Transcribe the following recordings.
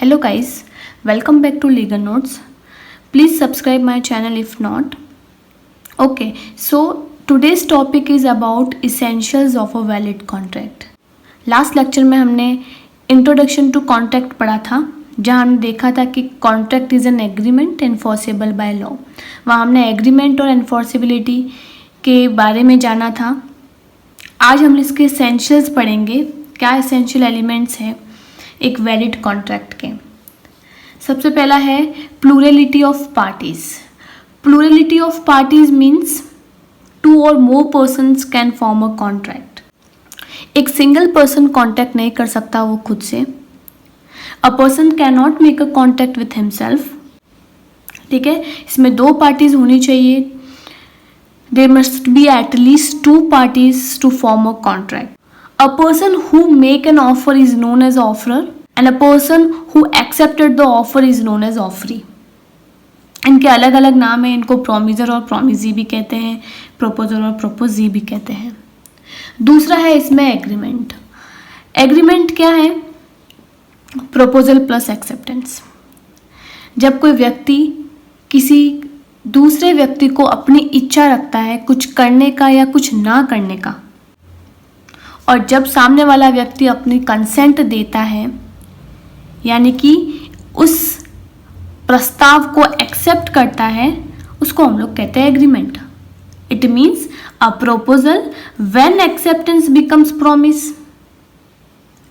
Hello guys, welcome back to Legal Notes. Please subscribe my channel if not. Okay, so today's topic is about essentials of a valid contract. Last lecture में हमने introduction to contract पढ़ा था, जहाँ हमने देखा था कि contract is an agreement enforceable by law. वहाँ हमने एग्रीमेंट और एनफोर्सेबिलिटी के बारे में जाना था। आज हम इसके एसेंशियल्स पढ़ेंगे, क्या एसेंशियल एलिमेंट्स हैं एक वैलिड कॉन्ट्रैक्ट के। सबसे पहला है plurality of parties. Plurality of parties means two और more persons can form a contract. एक सिंगल पर्सन कॉन्ट्रैक्ट नहीं कर सकता वो खुद से। A person can not make a contract with himself. ठीक है, इसमें दो पार्टीज होनी चाहिए। There must be at least two parties to form a contract. A person who make an offer is known as offerer and a person who accepted the offer is known as offeree. इनके अलग अलग नाम हैं, इनको promisor और promisee भी कहते हैं, प्रोपोजर और प्रोपोजी भी कहते हैं। दूसरा है इसमें एग्रीमेंट। एग्रीमेंट क्या है? Proposal plus acceptance. जब कोई व्यक्ति किसी दूसरे व्यक्ति को अपनी इच्छा रखता है कुछ करने का या कुछ ना करने का, और जब सामने वाला व्यक्ति अपनी कंसेंट देता है, यानी कि उस प्रस्ताव को एक्सेप्ट करता है, उसको हम लोग कहते हैं agreement. It means a proposal when acceptance becomes promise.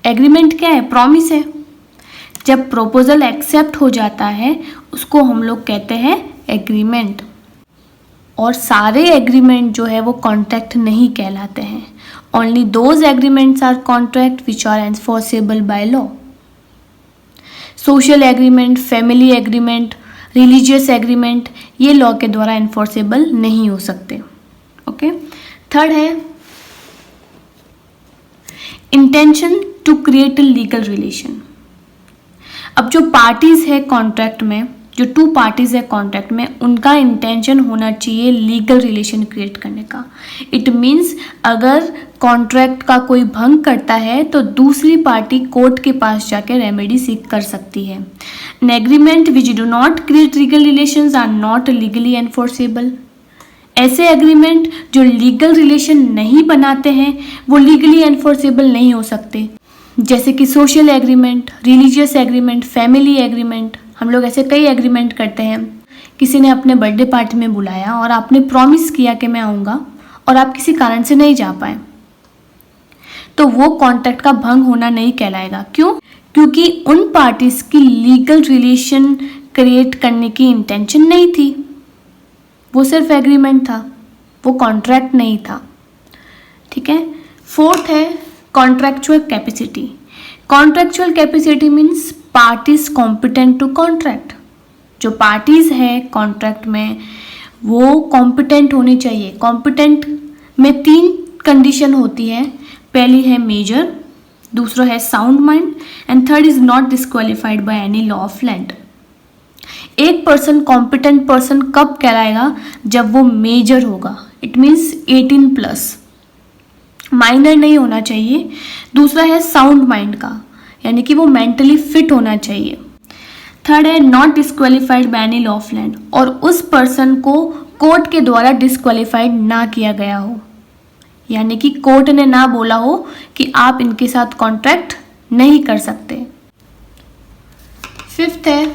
Agreement क्या है? प्रॉमिस है। जब प्रोपोजल एक्सेप्ट हो जाता है उसको हम लोग कहते हैं एग्रीमेंट। और सारे एग्रीमेंट जो है वो कॉन्ट्रैक्ट नहीं कहलाते हैं। Only those agreements are contract which are enforceable by law. Social agreement, family agreement, religious agreement ये लॉ के द्वारा enforceable नहीं हो सकते। ओके, थर्ड है intention to create a legal relation। अब जो पार्टीज है कॉन्ट्रैक्ट में, जो टू पार्टीज है कॉन्ट्रैक्ट में, उनका इंटेंशन होना चाहिए लीगल रिलेशन क्रिएट करने का। इट मीन्स अगर कॉन्ट्रैक्ट का कोई भंग करता है तो दूसरी पार्टी कोर्ट के पास जाकर रेमेडी सीख कर सकती है। An agreement which do not create legal relations are not legally enforceable. ऐसे एग्रीमेंट जो लीगल रिलेशन नहीं बनाते हैं वो लीगली एनफोर्सेबल नहीं हो सकते, जैसे कि social agreement, religious agreement, family agreement. हम लोग ऐसे कई एग्रीमेंट करते हैं। किसी ने अपने बर्थडे पार्टी में बुलाया और आपने प्रॉमिस किया कि मैं आऊँगा और आप किसी कारण से नहीं जा पाए, तो वो कॉन्ट्रैक्ट का भंग होना नहीं कहलाएगा। क्यों? क्योंकि उन पार्टीज की लीगल रिलेशन क्रिएट करने की इंटेंशन नहीं थी, वो सिर्फ एग्रीमेंट था, वो कॉन्ट्रैक्ट नहीं था। ठीक है। फोर्थ है contractual capacity. Contractual capacity means parties competent to contract. जो पार्टीज है कॉन्ट्रैक्ट में वो कॉम्पिटेंट होनी चाहिए। कॉम्पिटेंट में तीन कंडीशन होती है। पहली है मेजर, दूसरा है sound mind and third is not disqualified by any law of land. एक पर्सन कॉम्पिटेंट पर्सन कब कहलाएगा? जब वो मेजर होगा। It means 18+। माइनर नहीं होना चाहिए। दूसरा है साउंड माइंड का, यानी कि वो मेंटली फिट होना चाहिए। थर्ड है not disqualified by any law of land, और उस पर्सन को कोर्ट के द्वारा डिस्क्वालिफाइड ना किया गया हो, यानी कि कोर्ट ने ना बोला हो कि आप इनके साथ कॉन्ट्रैक्ट नहीं कर सकते। फिफ्थ है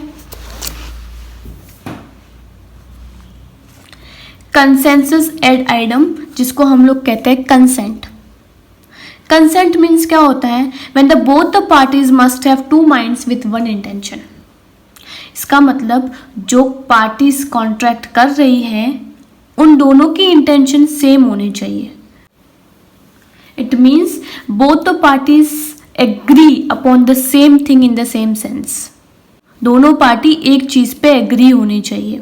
कंसेंसस एड आइडम, जिसको हम लोग कहते हैं कंसेंट। कंसेंट मीन्स क्या होता है? When the both the parties must have two minds with one intention. इसका मतलब जो पार्टीज कॉन्ट्रैक्ट कर रही हैं उन दोनों की इंटेंशन सेम होनी चाहिए। It means both the parties agree upon the same thing in the same sense. दोनों पार्टी एक चीज पे एग्री होनी चाहिए।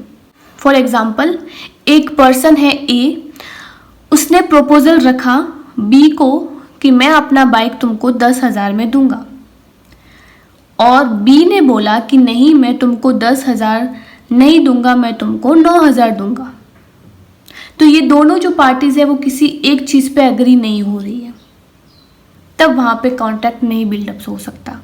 फॉर एग्जाम्पल, एक पर्सन है ए, उसने प्रपोजल रखा बी को कि मैं अपना बाइक तुमको 10,000 में दूंगा, और बी ने बोला कि नहीं, मैं तुमको 10,000 नहीं दूंगा, मैं तुमको 9,000 दूंगा। तो ये दोनों जो पार्टीज है वो किसी एक चीज पे एग्री नहीं हो रही है, तब वहां पे कॉन्ट्रैक्ट नहीं बिल्डअप हो सकता।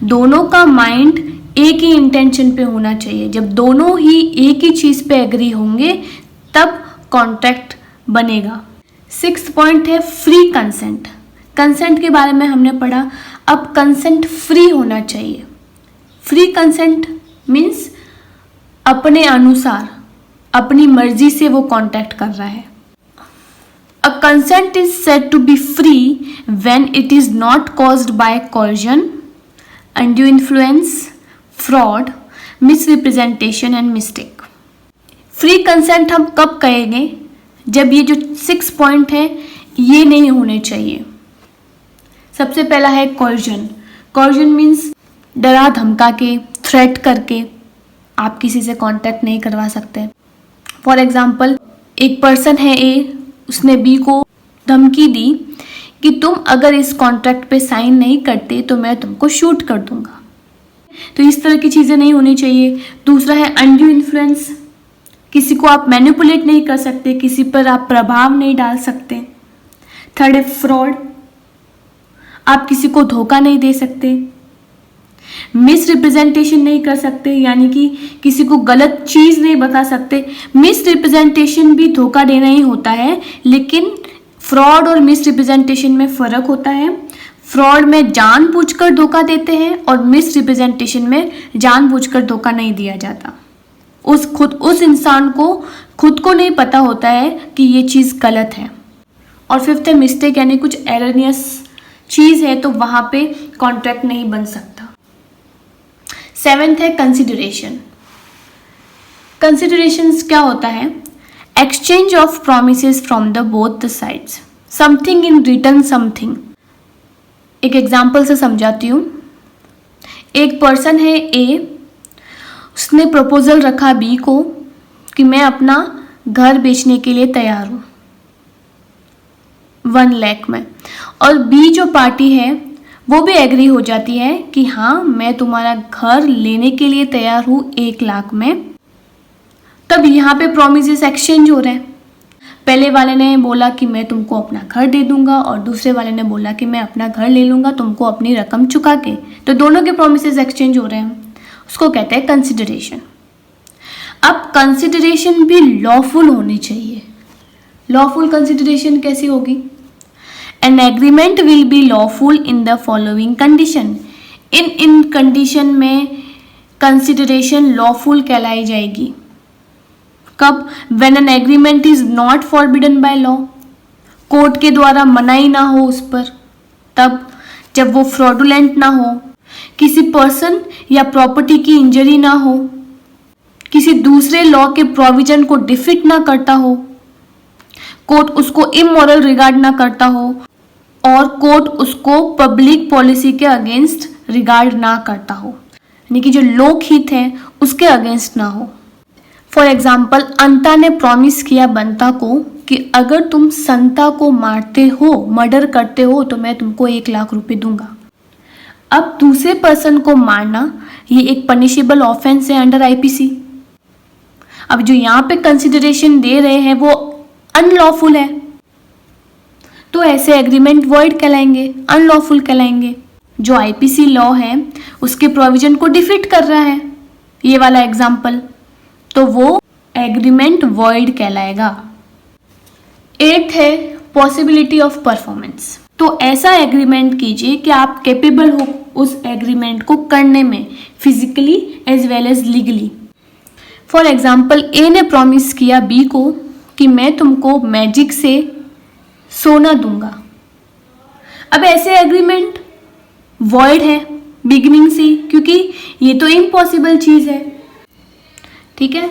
दोनों का माइंड एक ही इंटेंशन पे होना चाहिए। जब दोनों ही एक ही चीज़ पे एग्री होंगे तब कॉन्ट्रैक्ट बनेगा। 6th पॉइंट है फ्री कंसेंट। कंसेंट के बारे में हमने पढ़ा, अब कंसेंट फ्री होना चाहिए। फ्री कंसेंट मीन्स अपने अनुसार, अपनी मर्जी से वो कॉन्टैक्ट कर रहा है। A consent is said to be free when it is not caused by coercion, undue influence, fraud, misrepresentation and mistake. Free consent हम कब कहेंगे? जब ये जो 6 पॉइंट है ये नहीं होने चाहिए। सबसे पहला है coercion। coercion मीन्स डरा धमका के, थ्रेट करके आप किसी से कांटेक्ट नहीं करवा सकते। फॉर एग्जाम्पल, एक पर्सन है ए, उसने बी को धमकी दी कि तुम अगर इस कॉन्ट्रैक्ट पे साइन नहीं करते तो मैं तुमको शूट कर दूंगा। तो इस तरह की चीज़ें नहीं होनी चाहिए। दूसरा है अनड्यू इन्फ्लुएंस। किसी को आप मैनिपुलेट नहीं कर सकते, किसी पर आप प्रभाव नहीं डाल सकते। थर्ड है फ्रॉड। आप किसी को धोखा नहीं दे सकते। मिस रिप्रेजेंटेशन नहीं कर सकते, यानी कि किसी को गलत चीज़ नहीं बता सकते। मिस रिप्रेजेंटेशन भी धोखा देना ही होता है, लेकिन फ्रॉड और मिस रिप्रेजेंटेशन में फ़र्क होता है। फ्रॉड में जानबूझकर धोखा देते हैं और मिस रिप्रेजेंटेशन में जानबूझकर धोखा नहीं दिया जाता। उस इंसान को खुद को नहीं पता होता है कि ये चीज़ गलत है। और 5th है मिस्टेक, यानी कुछ एरनियस चीज़ है तो वहाँ पे कॉन्ट्रैक्ट नहीं बन सकता। 7th है कंसिडरेशन। कंसिडरेशंस क्या होता है? Exchange of promises from the both the sides, something in return something. एक एग्जाम्पल से समझाती हूँ। एक पर्सन है ए, उसने प्रपोजल रखा बी को कि मैं अपना घर बेचने के लिए तैयार हूँ 1 लाख में, और बी जो पार्टी है वो भी एग्री हो जाती है कि हाँ मैं तुम्हारा घर लेने के लिए तैयार हूँ 1 लाख में। तब यहाँ पे प्रोमिसेस एक्सचेंज हो रहे हैं। पहले वाले ने बोला कि मैं तुमको अपना घर दे दूंगा और दूसरे वाले ने बोला कि मैं अपना घर ले लूँगा तुमको अपनी रकम चुका के। तो दोनों के प्रोमिसेस एक्सचेंज हो रहे हैं, उसको कहते हैं कंसिडरेशन। अब कंसिडरेशन भी लॉफुल होनी चाहिए। लॉफुल कंसिडरेशन कैसी होगी? An agreement will be lawful in the following condition. In condition में कंसिडरेशन लॉफुल कहलाई जाएगी। कब? When an agreement is not forbidden by law, court के द्वारा मनाही ना हो उस पर। तब जब वो फ्रॉडुलेंट ना हो, किसी पर्सन या प्रॉपर्टी की इंजरी ना हो, किसी दूसरे लॉ के प्रोविजन को डिफिट ना करता हो, कोर्ट उसको इमोरल रिगार्ड ना करता हो और कोर्ट उसको पब्लिक पॉलिसी के अगेंस्ट रिगार्ड ना करता हो, यानी कि जो लोकहित है उसके अगेंस्ट ना हो। फॉर एग्जाम्पल, अंता ने प्रॉमिस किया बंता को कि अगर तुम संता को मारते हो, मर्डर करते हो तो मैं तुमको 1 लाख रुपए दूंगा। अब दूसरे पर्सन को मारना ये एक पनिशेबल ऑफेंस है अंडर आईपीसी। अब जो यहाँ पे कंसिडरेशन दे रहे हैं वो अनलॉफुल है, तो ऐसे एग्रीमेंट वॉइड कहलाएंगे, अनलॉफुल कहलाएंगे। जो आईपीसी लॉ है उसके प्रोविजन को डिफीट कर रहा है ये वाला एग्जाम्पल, तो वो एग्रीमेंट वॉइड कहलाएगा। 8th है पॉसिबिलिटी ऑफ परफॉर्मेंस। तो ऐसा एग्रीमेंट कीजिए कि आप कैपेबल हो उस एग्रीमेंट को करने में, physically as well as legally. For example, a ने प्रॉमिस किया बी को कि मैं तुमको मैजिक से सोना दूंगा। अब ऐसे एग्रीमेंट वॉइड है बिगिनिंग से, क्योंकि ये तो इम्पॉसिबल चीज है। ठीक है,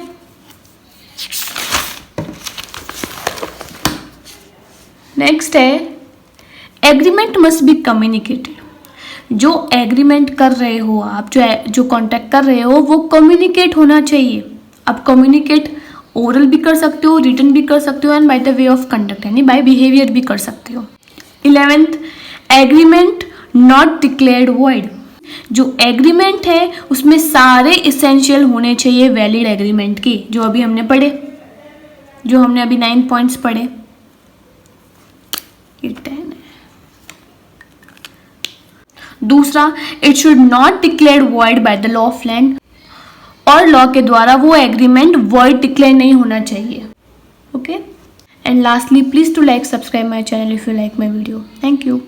नेक्स्ट है एग्रीमेंट मस्ट बी कम्युनिकेटेड। जो एग्रीमेंट कर रहे हो आप, जो कॉन्ट्रैक्ट कर रहे हो वो कम्युनिकेट होना चाहिए। आप कम्युनिकेट ओरल भी कर सकते हो, रिटन भी कर सकते हो and by the way of conduct यानी बाय बिहेवियर भी कर सकते हो। 11th, agreement not declared void. जो एग्रीमेंट है उसमें सारे इसेंशियल होने चाहिए वैलिड एग्रीमेंट के, जो अभी हमने पढ़े, जो हमने अभी 9 पॉइंट्स पढ़े। दूसरा, it should not declare void by the law of land, और लॉ के द्वारा वो एग्रीमेंट वॉइड डिक्लेयर नहीं होना चाहिए. Okay, and lastly, please to like, subscribe my channel if you like my video. Thank you.